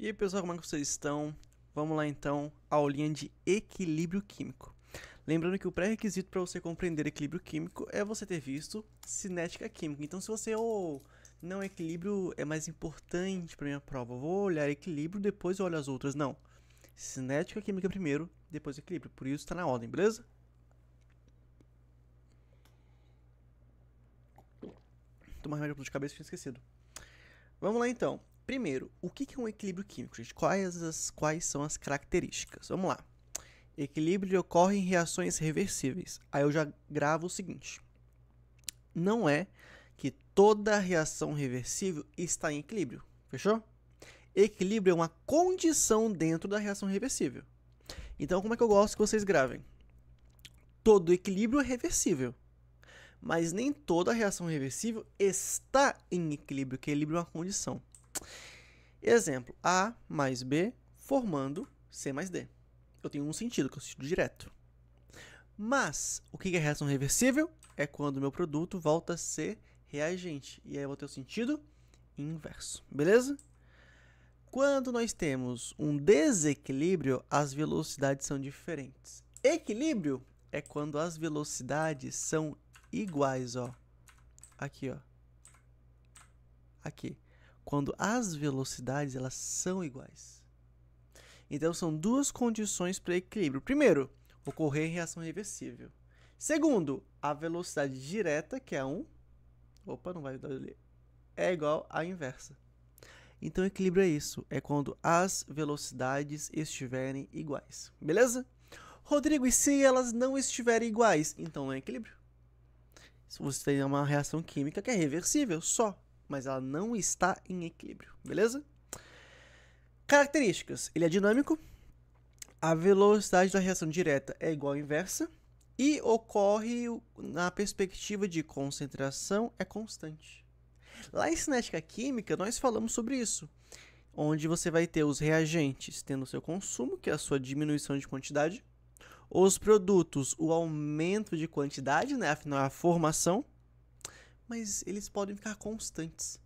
E aí pessoal, como é que vocês estão? Vamos lá então, aulinha de equilíbrio químico. Lembrando que o pré-requisito para você compreender equilíbrio químico é você ter visto cinética química. Então se você, não, equilíbrio é mais importante para minha prova, eu vou olhar equilíbrio, depois eu olho as outras. Não, cinética química primeiro, depois equilíbrio, por isso está na ordem, beleza? Tomar remédio para de cabeça, tinha esquecido. Vamos lá então. Primeiro, o que é um equilíbrio químico, gente? Quais são as características? Vamos lá. Equilíbrio ocorre em reações reversíveis. Aí eu já gravo o seguinte. Não é que toda reação reversível está em equilíbrio. Fechou? Equilíbrio é uma condição dentro da reação reversível. Então, como é que eu gosto que vocês gravem? Todo equilíbrio é reversível. Mas nem toda reação reversível está em equilíbrio. Equilíbrio é uma condição. Exemplo, A mais B formando C mais D. Eu tenho um sentido, que é o sentido direto. Mas, o que é reação reversível? É quando o meu produto volta a ser reagente. E aí eu vou ter o sentido inverso. Beleza? Quando nós temos um desequilíbrio, as velocidades são diferentes. Equilíbrio é quando as velocidades são iguais, ó. Aqui, ó. Aqui. Quando as velocidades elas são iguais. Então, são duas condições para equilíbrio. Primeiro, ocorrer em reação reversível. Segundo, a velocidade direta, que é a 1, opa, não vai dar ali, é igual à inversa. Então, equilíbrio é isso. É quando as velocidades estiverem iguais. Beleza? Rodrigo, e se elas não estiverem iguais? Então, não é equilíbrio. Se você tem uma reação química que é reversível, só. Mas ela não está em equilíbrio, beleza? Características. Ele é dinâmico, a velocidade da reação direta é igual à inversa e ocorre na perspectiva de concentração é constante. Lá em cinética química, nós falamos sobre isso, onde você vai ter os reagentes tendo o seu consumo, que é a sua diminuição de quantidade, os produtos, o aumento de quantidade, né, afinal é a formação, mas eles podem ficar constantes.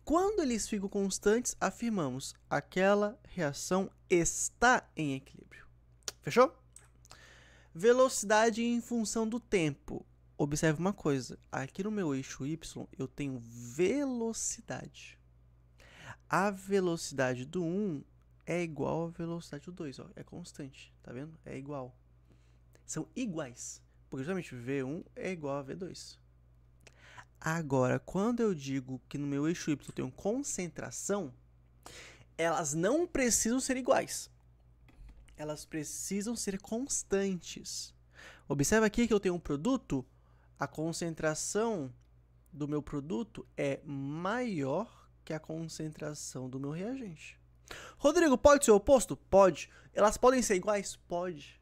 Quando eles ficam constantes, afirmamos aquela reação está em equilíbrio. Fechou? Velocidade em função do tempo. Observe uma coisa, aqui no meu eixo Y eu tenho velocidade. A velocidade do 1 é igual à velocidade do 2, ó, é constante, tá vendo? É igual. São iguais, porque justamente V1 é igual a V2. Agora, quando eu digo que no meu eixo Y eu tenho concentração, elas não precisam ser iguais. Elas precisam ser constantes. Observa aqui que eu tenho um produto, a concentração do meu produto é maior que a concentração do meu reagente. Rodrigo, pode ser o oposto? Pode. Elas podem ser iguais? Pode.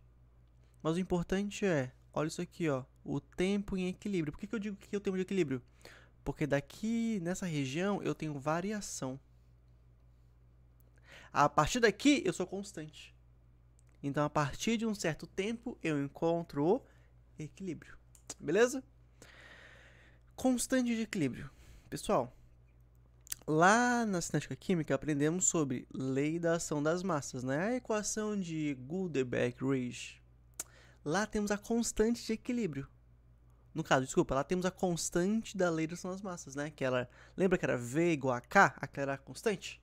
Mas o importante é, olha isso aqui, ó, o tempo em equilíbrio. Por que eu digo que é o tempo de equilíbrio? Porque daqui, nessa região, eu tenho variação. A partir daqui, eu sou constante. Então, a partir de um certo tempo, eu encontro o equilíbrio. Beleza? Constante de equilíbrio. Pessoal, lá na cinética química, aprendemos sobre lei da ação das massas, né? A equação de Guldebach-Rage. Lá temos a constante de equilíbrio. No caso, desculpa, lá temos a constante da lei da ação das massas, né? Que ela, lembra que era V igual a K? Aquela era a constante?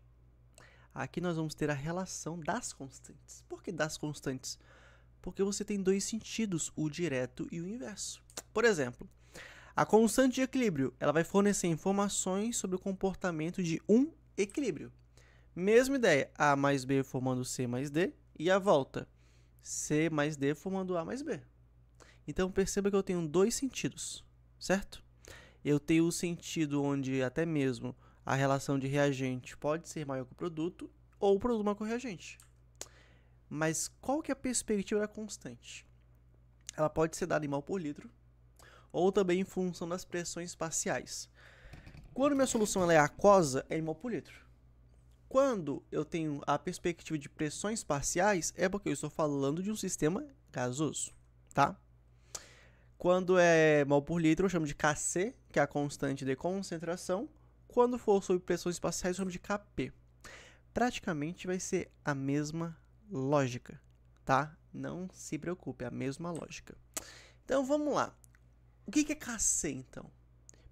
Aqui nós vamos ter a relação das constantes. Por que das constantes? Porque você tem dois sentidos, o direto e o inverso. Por exemplo, a constante de equilíbrio, ela vai fornecer informações sobre o comportamento de um equilíbrio. Mesma ideia, A mais B formando C mais D e a volta, C mais D formando A mais B. Então, perceba que eu tenho dois sentidos, certo? Eu tenho o sentido onde até mesmo a relação de reagente pode ser maior que o produto ou o produto maior que o reagente. Mas qual que é a perspectiva da constante? Ela pode ser dada em mol por litro ou também em função das pressões parciais. Quando minha solução ela é aquosa, é em mol por litro. Quando eu tenho a perspectiva de pressões parciais, é porque eu estou falando de um sistema gasoso, tá? Quando é mol por litro, eu chamo de Kc, que é a constante de concentração. Quando for sob pressões parciais, eu chamo de Kp. praticamente vai ser a mesma lógica, tá? Não se preocupe, é a mesma lógica. Então, vamos lá. O que é Kc, então?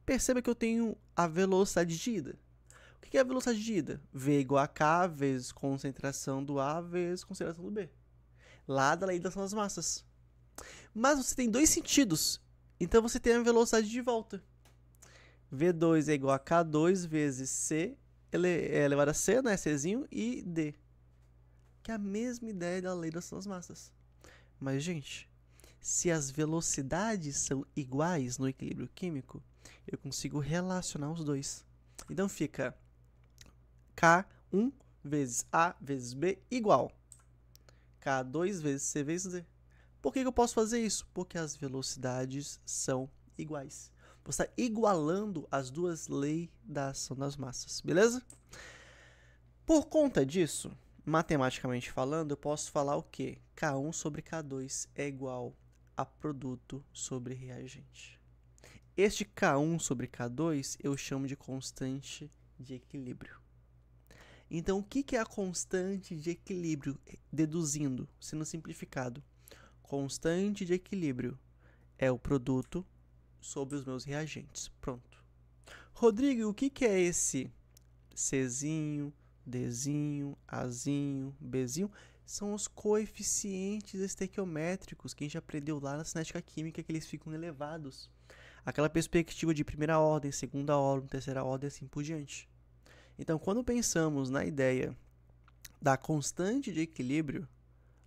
Perceba que eu tenho a velocidade de ida. O que é a velocidade de ida? V igual a K vezes concentração do A vezes concentração do B. Lá da lei da ação das massas. Mas você tem dois sentidos. Então, você tem a velocidade de volta. V2 é igual a K2 vezes C elevado a C, né? Czinho, e D. Que é a mesma ideia da lei da ação das massas. Mas, gente, se as velocidades são iguais no equilíbrio químico, eu consigo relacionar os dois. Então, fica K1 vezes A vezes B igual K2 vezes C vezes D. Por que eu posso fazer isso? Porque as velocidades são iguais. Você está igualando as duas leis da ação das massas, beleza? Por conta disso, matematicamente falando, eu posso falar o quê? K1 sobre K2 é igual a produto sobre reagente. Este K1 sobre K2 eu chamo de constante de equilíbrio. Então, o que é a constante de equilíbrio? Deduzindo, sendo simplificado. Constante de equilíbrio é o produto sobre os meus reagentes. Pronto. Rodrigo, o que é esse Czinho, Dzinho, Azinho, Bzinho? São os coeficientes estequiométricos que a gente aprendeu lá na cinética química, que eles ficam elevados. Aquela perspectiva de primeira ordem, segunda ordem, terceira ordem, assim por diante. Então, quando pensamos na ideia da constante de equilíbrio,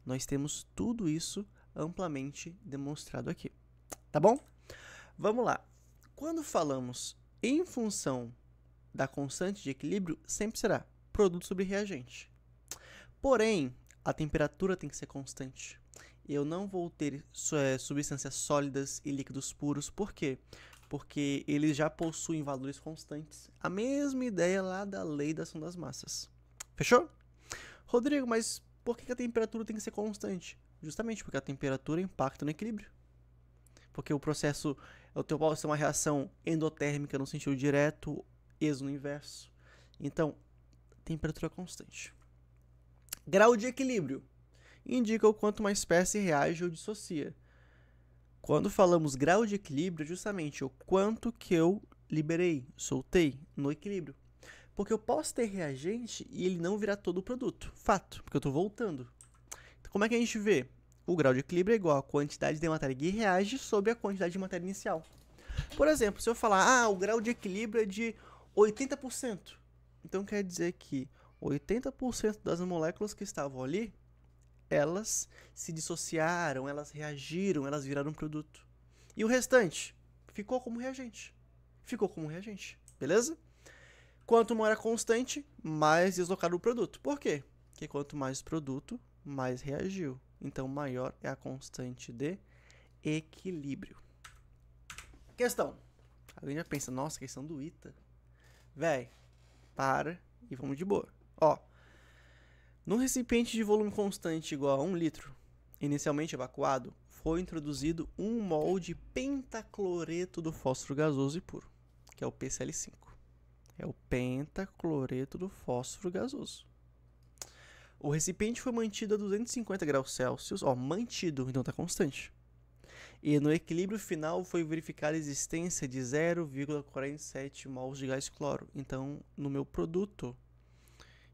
nós temos tudo isso amplamente demonstrado aqui. Tá bom? Vamos lá. Quando falamos em função da constante de equilíbrio, sempre será produto sobre reagente. Porém, a temperatura tem que ser constante. Eu não vou ter substâncias sólidas e líquidos puros. Por quê? Porque eles já possuem valores constantes. A mesma ideia lá da lei da ação das massas. Fechou? Rodrigo, mas por que a temperatura tem que ser constante? Justamente porque a temperatura impacta no equilíbrio. Porque o processo, eu posso ter uma reação endotérmica no sentido direto, no inverso. Então, temperatura constante. Grau de equilíbrio indica o quanto uma espécie reage ou dissocia. Quando falamos grau de equilíbrio, é justamente o quanto que eu liberei, soltei no equilíbrio. Porque eu posso ter reagente e ele não virar todo o produto. Fato, porque eu estou voltando. Então, como é que a gente vê? O grau de equilíbrio é igual a quantidade de matéria que reage sobre a quantidade de matéria inicial. Por exemplo, se eu falar, o grau de equilíbrio é de 80%. Então, quer dizer que 80% das moléculas que estavam ali, elas se dissociaram, elas reagiram, elas viraram produto. E o restante ficou como reagente. Ficou como reagente, beleza? Quanto maior a constante, mais deslocado o produto. Por quê? Porque quanto mais produto, mais reagiu. Então, maior é a constante de equilíbrio. Questão. Alguém já pensa, nossa, questão do ITA. Véi, para e vamos de boa. Ó, num recipiente de volume constante igual a 1 litro, inicialmente evacuado, foi introduzido 1 mol de pentacloreto do fósforo gasoso e puro, que é o PCl5. É o pentacloreto do fósforo gasoso. O recipiente foi mantido a 250 graus Celsius, mantido, então está constante. E no equilíbrio final foi verificada a existência de 0,47 mols de gás cloro. Então, no meu produto,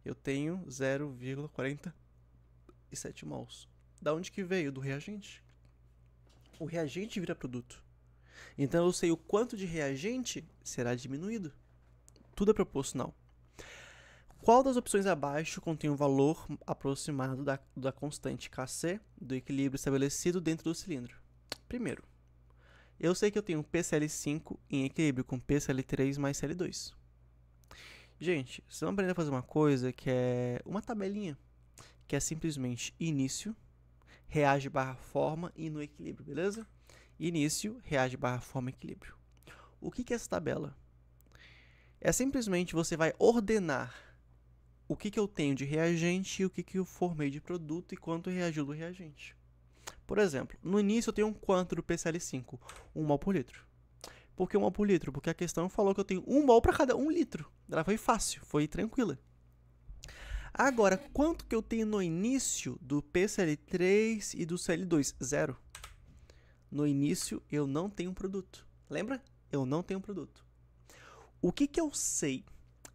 eu tenho 0,47 mols. Da onde que veio? Do reagente. O reagente vira produto. Então, eu sei o quanto de reagente será diminuído. Tudo é proporcional. Qual das opções abaixo contém o valor aproximado da constante Kc do equilíbrio estabelecido dentro do cilindro? Primeiro, eu sei que eu tenho PCl5 em equilíbrio com PCl3 mais Cl2. Gente, vocês vão aprender a fazer uma coisa que é uma tabelinha, que é simplesmente início, reage barra forma e no equilíbrio, beleza? Início, reage barra forma, equilíbrio. O que é essa tabela? É simplesmente você vai ordenar o que eu tenho de reagente e o que eu formei de produto e quanto reagiu do reagente. Por exemplo, no início eu tenho quanto do PCl5? 1 mol por litro. Por que 1 mol por litro? Porque a questão falou que eu tenho 1 mol para cada 1 litro. Ela foi fácil, foi tranquila. Agora, quanto que eu tenho no início do PCL3 e do CL2? Zero. No início, eu não tenho um produto. Lembra? Eu não tenho um produto. O que que eu sei?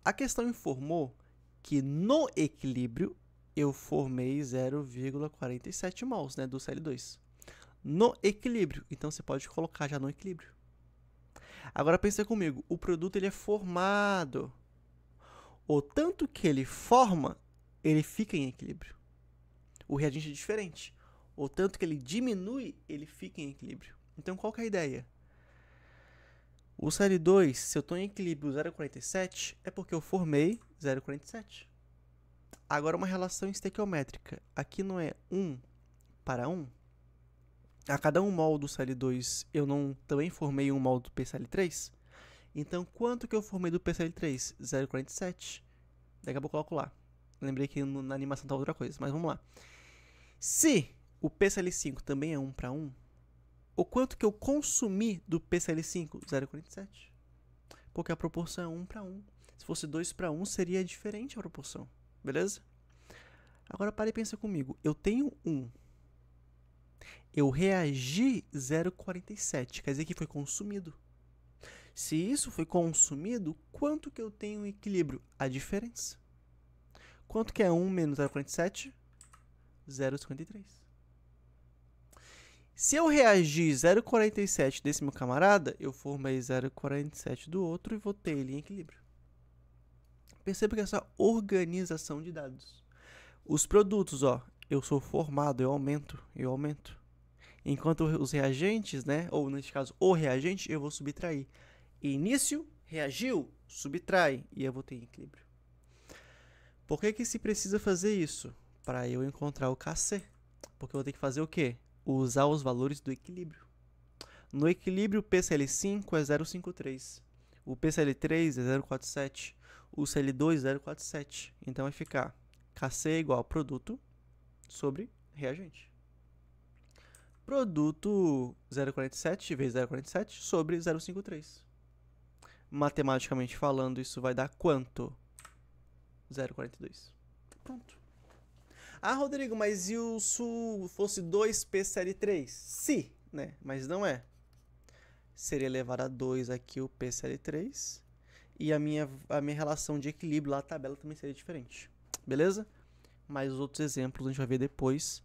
A questão informou que no equilíbrio eu formei 0,47 mols, né, do CL2. No equilíbrio. Então, você pode colocar já no equilíbrio. Agora, pensa comigo. O produto ele é formado. O tanto que ele forma, ele fica em equilíbrio. O reagente é diferente. O tanto que ele diminui, ele fica em equilíbrio. Então, qual que é a ideia? O CL2, se eu estou em equilíbrio 0,47, é porque eu formei 0,47. Agora, uma relação estequiométrica. Aqui não é 1 para 1. A cada 1 mol do CL2, eu não também formei 1 mol do PCl3? Então, quanto que eu formei do PCl3? 0,47. Daqui a pouco eu coloco lá. Lembrei que na animação tá outra coisa, mas vamos lá. Se o PCl5 também é 1 para 1, o quanto que eu consumi do PCl5? 0,47. Porque a proporção é 1 para 1. Se fosse 2 para 1, seria diferente a proporção. Beleza? Agora, pare e pensa comigo. Eu tenho 1. Eu reagi 0,47. Quer dizer que foi consumido. Se isso foi consumido, quanto que eu tenho em equilíbrio? A diferença. Quanto que é 1 menos 0,47? 0,53. Se eu reagir 0,47 desse meu camarada, eu formei 0,47 do outro e vou ter ele em equilíbrio. Perceba que essa organização de dados. Os produtos, ó, eu sou formado, eu aumento. Enquanto os reagentes, né, ou nesse caso o reagente, eu vou subtrair. Início, reagiu, subtrai, e eu vou ter equilíbrio. Por que que se precisa fazer isso? Para eu encontrar o KC. Porque eu vou ter que fazer o quê? Usar os valores do equilíbrio. No equilíbrio, o PCl5 é 0,53. O PCl3 é 0,47. O CL2 é 0,47. Então, vai ficar KC igual a produto sobre reagente. Produto 0,47 vezes 0,47 sobre 0,53. Matematicamente falando, isso vai dar quanto? 0,42. Pronto. Ah, Rodrigo, mas e se fosse 2 PCl3? Sim, né? Mas não é. Seria elevado a 2 aqui o PCl3. E a minha relação de equilíbrio lá, a tabela também seria diferente. Beleza? Mas os outros exemplos a gente vai ver depois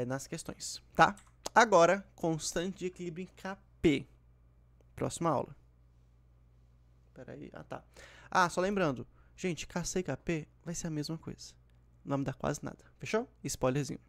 nas questões, tá? Agora, constante de equilíbrio em Kp. Próxima aula. Peraí. Ah, tá. Ah, só lembrando. Gente, KC e Kp vai ser a mesma coisa. Não vai me dar quase nada. Fechou? Spoilerzinho.